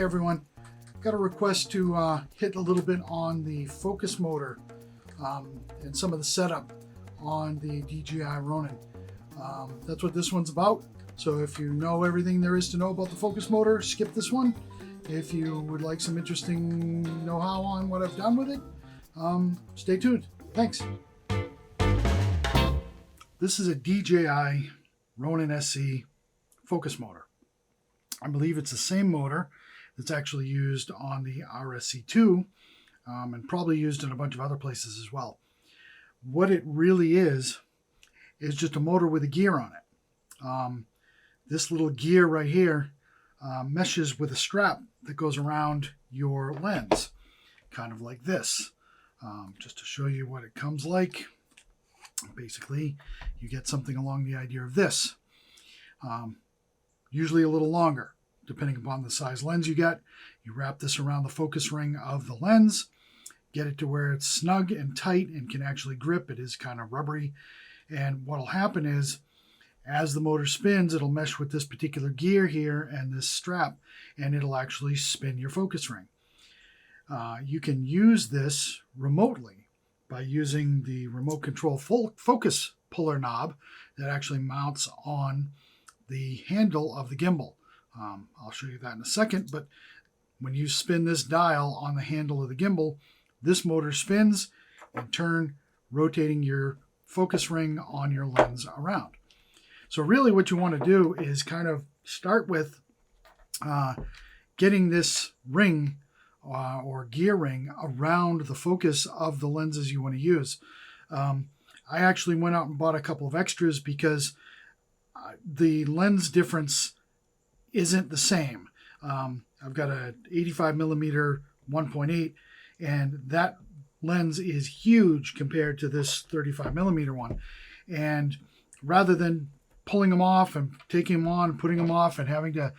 everyone. Got a request to hit a little bit on the focus motor and some of the setup on the DJI Ronin. That's what this one's about. So if you know everything there is to know about the focus motor, skip this one. If you would like some interesting know-how on what I've done with it, stay tuned. Thanks. This is a DJI Ronin SC focus motor. I believe it's the same motor that's actually used on the RSC2 and probably used in a bunch of other places as well. What it really is just a motor with a gear on it. This little gear right here meshes with a strap that goes around your lens, kind of like this. Just to show you what it comes like, basically you get something along the idea of this. Usually a little longer, depending upon the size lens you get. You wrap this around the focus ring of the lens, get it to where it's snug and tight and can actually grip. It is kind of rubbery. And what will happen is, as the motor spins, it'll mesh with this particular gear here and this strap, and it'll actually spin your focus ring. You can use this remotely by using the remote control focus puller knob that actually mounts on the handle of the gimbal. I'll show you that in a second, but when you spin this dial on the handle of the gimbal, this motor spins in turn, rotating your focus ring on your lens around. So really what you want to do is kind of start with getting this ring or gear ring around the focus of the lenses you want to use. I actually went out and bought a couple of extras because the lens difference isn't the same. I've got a 85 millimeter 1.8, and that lens is huge compared to this 35 millimeter one. And rather than pulling them off and taking them on, putting them off, and having to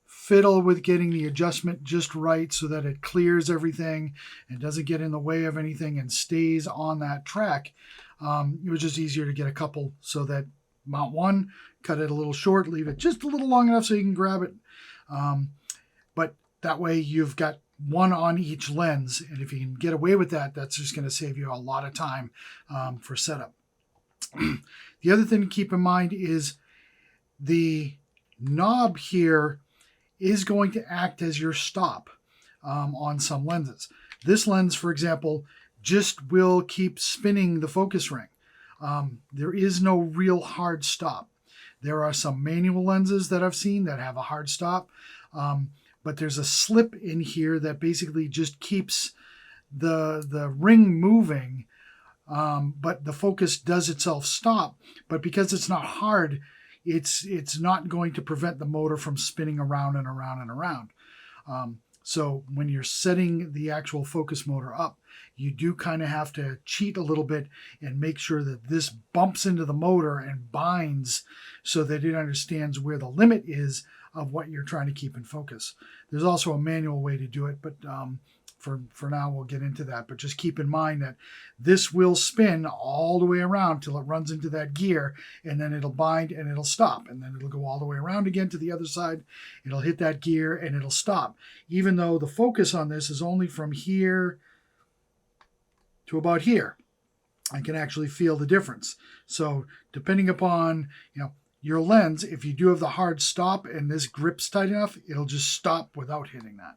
fiddle with getting the adjustment just right so that it clears everything and doesn't get in the way of anything and stays on that track, it was just easier to get a couple so that mount one, cut it a little short, leave it just a little long enough so you can grab it. But that way you've got one on each lens, and if you can get away with that, that's just going to save you a lot of time for setup. The other thing to keep in mind is the knob here is going to act as your stop on some lenses. This lens, for example, just will keep spinning the focus ring. There is no real hard stop. There are some manual lenses that I've seen that have a hard stop, but there's a slip in here that basically just keeps the ring moving, but the focus does itself stop. But because it's not hard, it's not going to prevent the motor from spinning around and around and around. So when you're setting the actual focus motor up, you do kind of have to cheat a little bit and make sure that this bumps into the motor and binds so that it understands where the limit is of what you're trying to keep in focus. There's also a manual way to do it, but for now we'll get into that. But just keep in mind that this will spin all the way around till it runs into that gear, and then it'll bind and it'll stop, and then it'll go all the way around again to the other side. It'll hit that gear and it'll stop, even though the focus on this is only from here to about here. I can actually feel the difference. So depending upon your lens, if you do have the hard stop and this grips tight enough, it'll just stop without hitting that.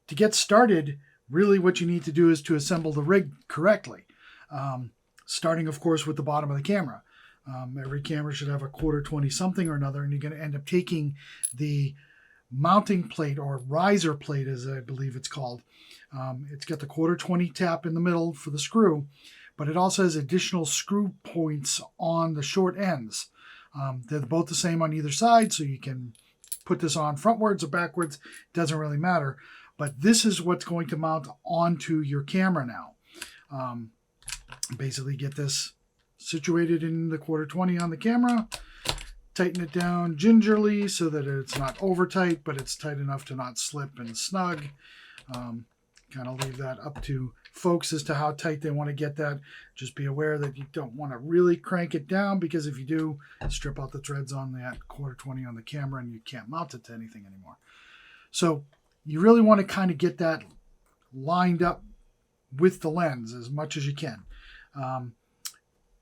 To get started, really what you need to do is to assemble the rig correctly. Starting, of course, with the bottom of the camera. Every camera should have a 1/4-20 something or another, and you're going to end up taking the mounting plate, or riser plate as I believe it's called. It's got the 1/4-20 tap in the middle for the screw, but it also has additional screw points on the short ends. They're both the same on either side, so you can put this on frontwards or backwards. It doesn't really matter. But this is what's going to mount onto your camera now. Basically get this situated in the 1/4-20 on the camera, tighten it down gingerly so that it's not over tight, but it's tight enough to not slip and snug. Kind of leave that up to folks as to how tight they want to get that. Just be aware that you don't want to really crank it down, because if you do, strip out the threads on that 1/4-20 on the camera and you can't mount it to anything anymore. So you really want to kind of get that lined up with the lens as much as you can,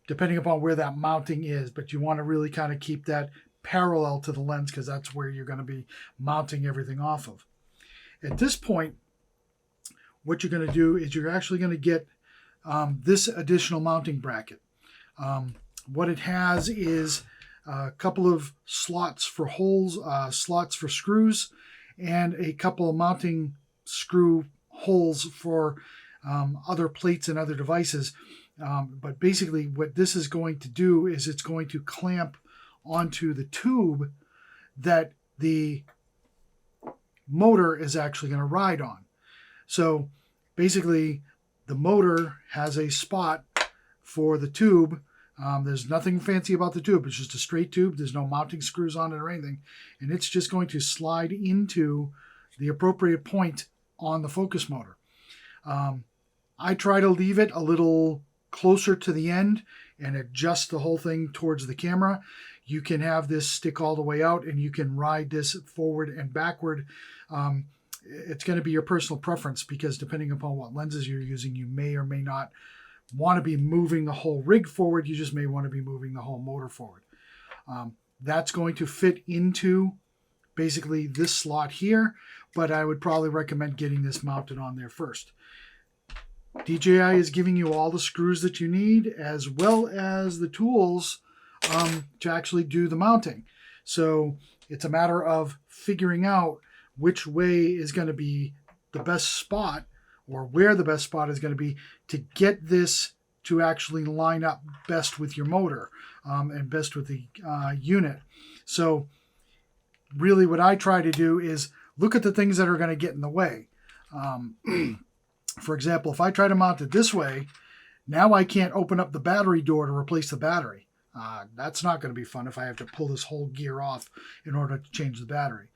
depending upon where that mounting is. But you want to really kind of keep that parallel to the lens because that's where you're going to be mounting everything off of. At this point, what you're going to do is you're actually going to get this additional mounting bracket. What it has is a couple of slots for holes, slots for screws, and a couple of mounting screw holes for other plates and other devices. But basically what this is going to do is it's going to clamp onto the tube that the motor is actually going to ride on. So basically the motor has a spot for the tube. There's nothing fancy about the tube. It's just a straight tube. There's no mounting screws on it or anything. And it's just going to slide into the appropriate point on the focus motor. I try to leave it a little closer to the end and adjust the whole thing towards the camera. You can have this stick all the way out and you can ride this forward and backward. It's going to be your personal preference because depending upon what lenses you're using, you may or may not want to be moving the whole rig forward. You just may want to be moving the whole motor forward. That's going to fit into basically this slot here, but I would probably recommend getting this mounted on there first. DJI is giving you all the screws that you need as well as the tools to actually do the mounting. So it's a matter of figuring out which way is going to be the best spot or where the best spot is going to be to get this to actually line up best with your motor and best with the unit. So really what I try to do is look at the things that are going to get in the way. For example, if I try to mount it this way, now I can't open up the battery door to replace the battery. That's not going to be fun if I have to pull this whole gear off in order to change the battery.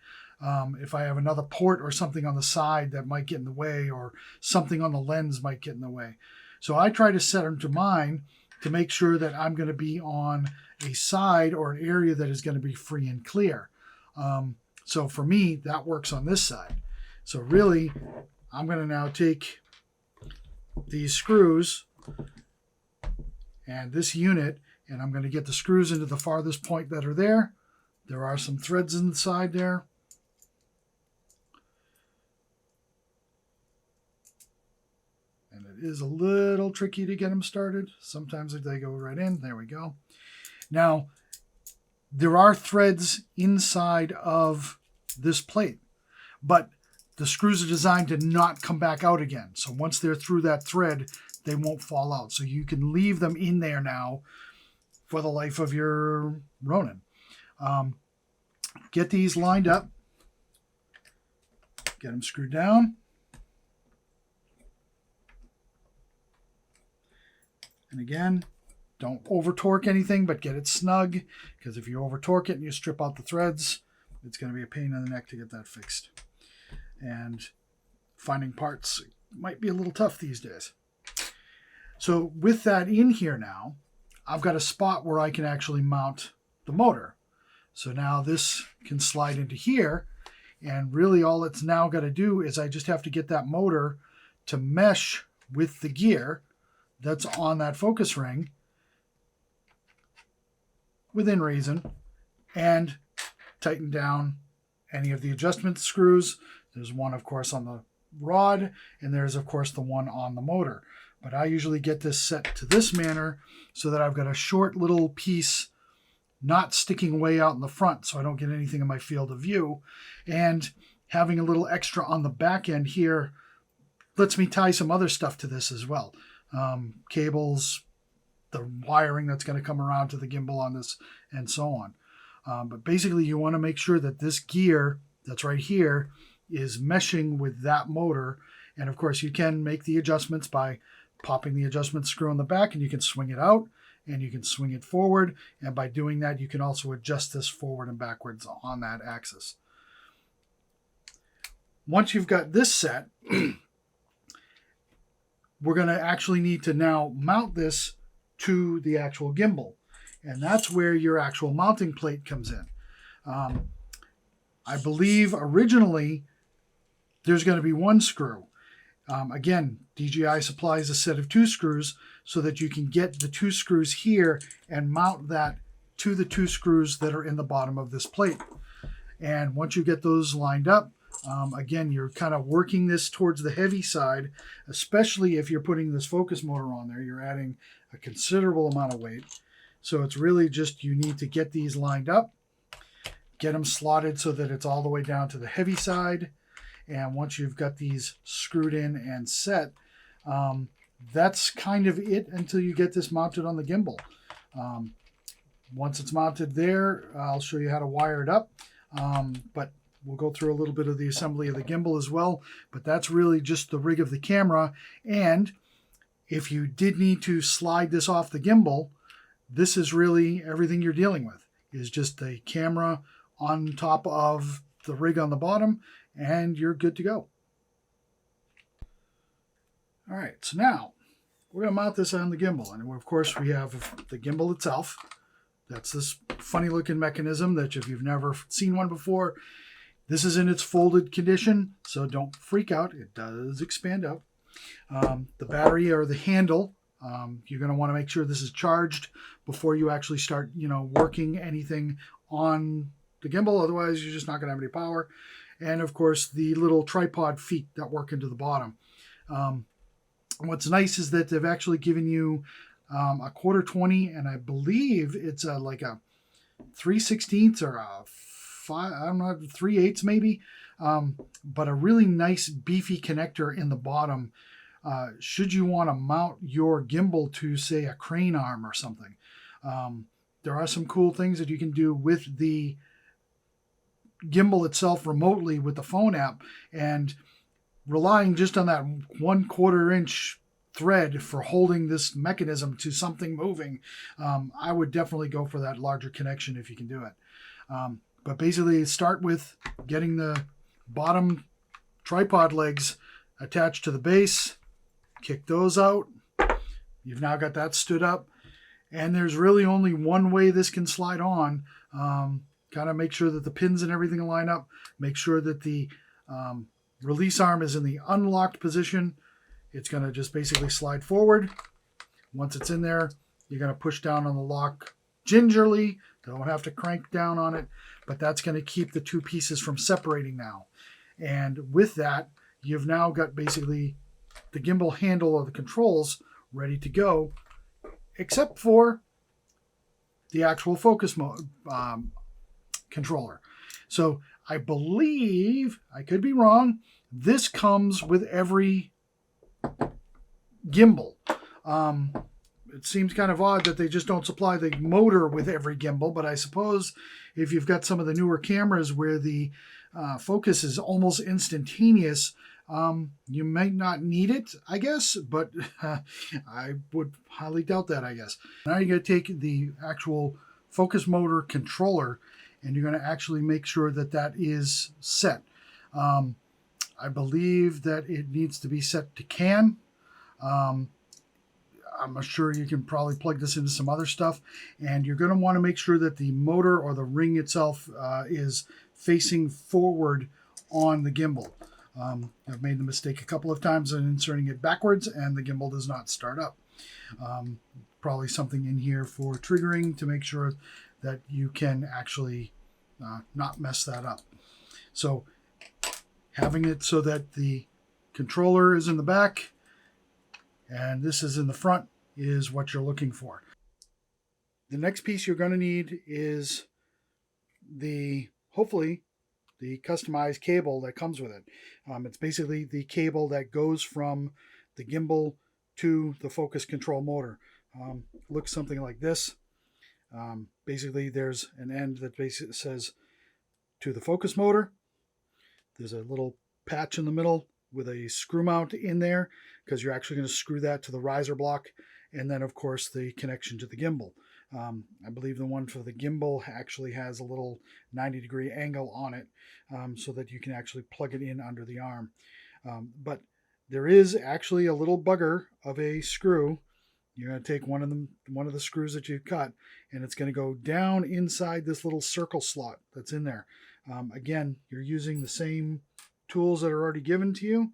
If I have another port or something on the side that might get in the way, or something on the lens might get in the way. So I try to set them to mine to make sure that I'm going to be on a side or an area that is going to be free and clear. So for me, that works on this side. So really, I'm going to now take these screws and this unit, and I'm going to get the screws into the farthest point that are there. There are some threads inside there. And it is a little tricky to get them started. Sometimes they go right in. There we go. Now, there are threads inside of this plate, but the screws are designed to not come back out again. So once they're through that thread, they won't fall out. So you can leave them in there now for the life of your Ronin. Get these lined up. Get them screwed down. And again, don't over torque anything, but get it snug, because if you over torque it and you strip out the threads, it's going to be a pain in the neck to get that fixed. And finding parts might be a little tough these days. So with that in here now, I've got a spot where I can actually mount the motor. So now this can slide into here, and really all it's now got to do is I just have to get that motor to mesh with the gear that's on that focus ring within reason, and tighten down any of the adjustment screws. There's one, of course, on the rod, and there's, of course, the one on the motor. But I usually get this set to this manner so that I've got a short little piece not sticking way out in the front so I don't get anything in my field of view. And having a little extra on the back end here lets me tie some other stuff to this as well. Cables, the wiring that's going to come around to the gimbal on this, and so on. But basically you want to make sure that this gear that's right here is meshing with that motor. And of course you can make the adjustments by popping the adjustment screw on the back, and you can swing it out and you can swing it forward. And by doing that, you can also adjust this forward and backwards on that axis. Once you've got this set, we're going to actually need to now mount this to the actual gimbal. And that's where your actual mounting plate comes in. I believe originally there's going to be one screw. Again, DJI supplies a set of 2 screws so that you can get the 2 screws here and mount that to the 2 screws that are in the bottom of this plate. And once you get those lined up, again, you're kind of working this towards the heavy side, especially if you're putting this focus motor on there. You're adding a considerable amount of weight. So it's really just you need to get these lined up, get them slotted so that it's all the way down to the heavy side. And once you've got these screwed in and set, that's kind of it until you get this mounted on the gimbal. Once it's mounted there, I'll show you how to wire it up. But we'll go through a little bit of the assembly of the gimbal as well. But that's really just the rig of the camera. And if you did need to slide this off the gimbal, this is really everything you're dealing with, is just the camera on top of the rig on the bottom, and you're good to go. All right, so now we're going to mount this on the gimbal. And of course, we have the gimbal itself. That's this funny looking mechanism that if you've never seen one before, this is in its folded condition, so don't freak out. It does expand out. The battery or the handle, you're going to want to make sure this is charged before you actually start, working anything on the gimbal. Otherwise, you're just not going to have any power. And of course, the little tripod feet that work into the bottom. What's nice is that they've actually given you a 1/4-20, and I believe it's like a 3/16 or a 5, I don't know, 3/8 maybe, but a really nice beefy connector in the bottom. Should you want to mount your gimbal to, say, a crane arm or something. There are some cool things that you can do with the gimbal itself remotely with the phone app, and relying just on that 1/4 inch thread for holding this mechanism to something moving, I would definitely go for that larger connection if you can do it. But basically start with getting the bottom tripod legs attached to the base, kick those out. You've now got that stood up, and there's really only one way this can slide on. Kind of make sure that the pins and everything line up. Make sure that the release arm is in the unlocked position. It's going to just basically slide forward. Once it's in there, you're going to push down on the lock gingerly. Don't have to crank down on it, but that's going to keep the 2 pieces from separating now. And with that, you've now got basically the gimbal handle or the controls ready to go, except for the actual focus mode controller. So I believe, I could be wrong, this comes with every gimbal. It seems kind of odd that they just don't supply the motor with every gimbal, but I suppose if you've got some of the newer cameras where the focus is almost instantaneous, you might not need it, I guess, but I would highly doubt that, I guess. Now you're going to take the actual focus motor controller and you're going to actually make sure that that is set. I believe that it needs to be set to CAN. I'm sure you can probably plug this into some other stuff, and you're going to want to make sure that the motor or the ring itself is facing forward on the gimbal. I've made the mistake a couple of times in inserting it backwards, and the gimbal does not start up. Probably something in here for triggering to make sure that you can actually not mess that up. So having it so that the controller is in the back and this is in the front is what you're looking for. The next piece you're going to need is hopefully the customized cable that comes with it. It's basically the cable that goes from the gimbal to the focus control motor. Looks something like this. Basically there's an end that basically says to the focus motor. There's a little patch in the middle with a screw mount in there because you're actually going to screw that to the riser block, and then of course the connection to the gimbal. I believe the one for the gimbal actually has a little 90-degree angle on it so that you can actually plug it in under the arm. But there is actually a little bugger of a screw. You're going to take one of the screws that you cut, and it's going to go down inside this little circle slot that's in there. Again, you're using the same tools that are already given to you.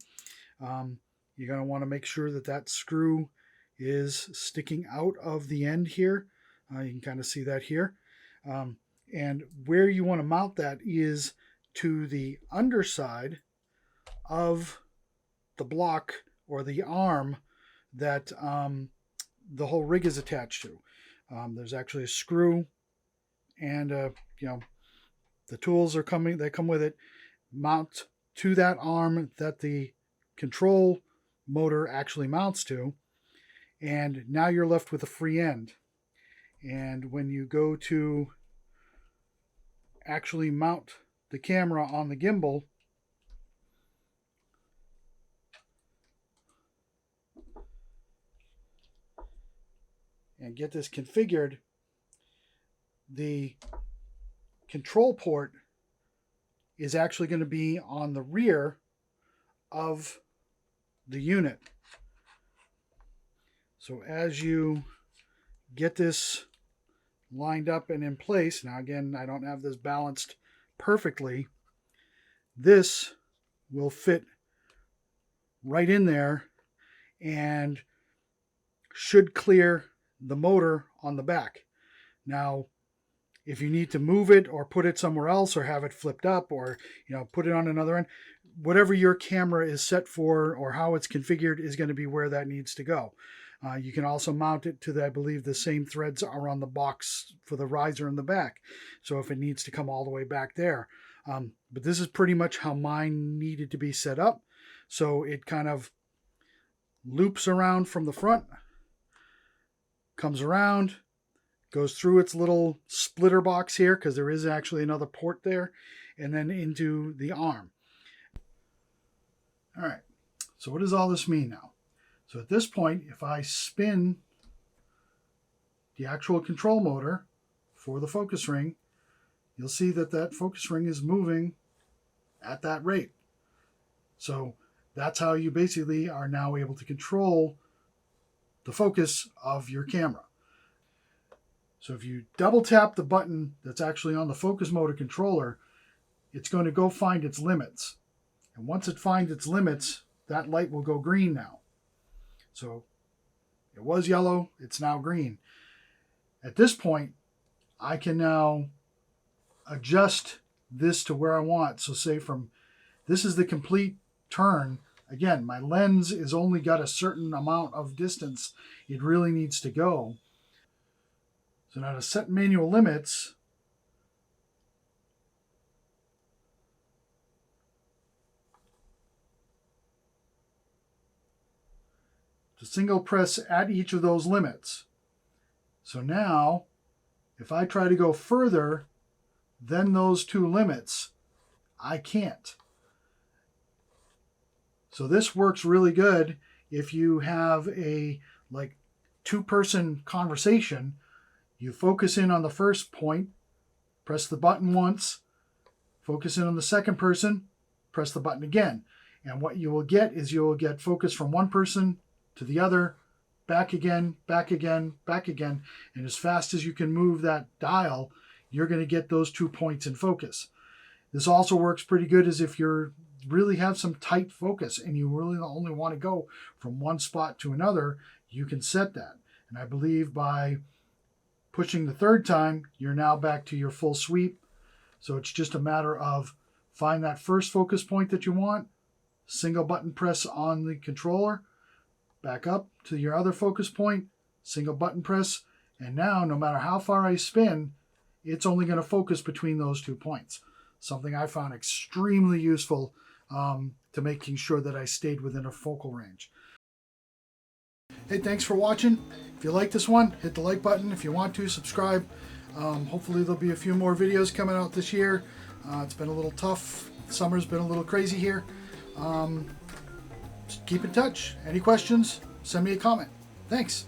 You're going to want to make sure that that screw is sticking out of the end here. You can kind of see that here. And where you want to mount that is to the underside of the block or the arm that the whole rig is attached to. There's actually a screw, and the tools that come with it. Mount to that arm that the control motor actually mounts to, and now you're left with a free end. And when you go to actually mount the camera on the gimbal, and get this configured, the control port is actually going to be on the rear of the unit. So as you get this lined up and in place, now again, I don't have this balanced perfectly, this will fit right in there and should clear the motor on the back. Now, if you need to move it or put it somewhere else or have it flipped up or put it on another end, whatever your camera is set for or how it's configured is going to be where that needs to go. You can also mount it to, I believe, the same threads are on the box for the riser in the back. So if it needs to come all the way back there. But this is pretty much how mine needed to be set up. So it kind of loops around from the front, comes around, goes through its little splitter box here, because there is actually another port there, and then into the arm. All right, so what does all this mean now? So at this point, if I spin the actual control motor for the focus ring, you'll see that that focus ring is moving at that rate. So that's how you basically are now able to control the focus of your camera. So if you double tap the button that's actually on the focus motor controller, it's going to go find its limits. And once it finds its limits, that light will go green now. So it was yellow, it's now green. At this point, I can now adjust this to where I want. So say this is the complete turn. Again, my lens is only got a certain amount of distance it really needs to go. So now to set manual limits, to single press at each of those limits. So now, if I try to go further than those two limits, I can't. So this works really good if you have a two-person conversation. You focus in on the first point, press the button once, focus in on the second person, press the button again. And what you will get is you will get focus from one person to the other, back again, back again, back again. And as fast as you can move that dial, you're going to get those 2 points in focus. This also works pretty good as if you really have some tight focus and you really only want to go from one spot to another, you can set that. And I believe by pushing the third time, you're now back to your full sweep. So it's just a matter of find that first focus point that you want, single button press on the controller, back up to your other focus point, single button press, and now no matter how far I spin, it's only going to focus between those 2 points. Something I found extremely useful to making sure that I stayed within a focal range. Hey, thanks for watching. If you like this one, hit the like button. If you want to, subscribe. Hopefully there'll be a few more videos coming out this year. It's been a little tough. Summer's been a little crazy here. Just keep in touch. Any questions, send me a comment. Thanks.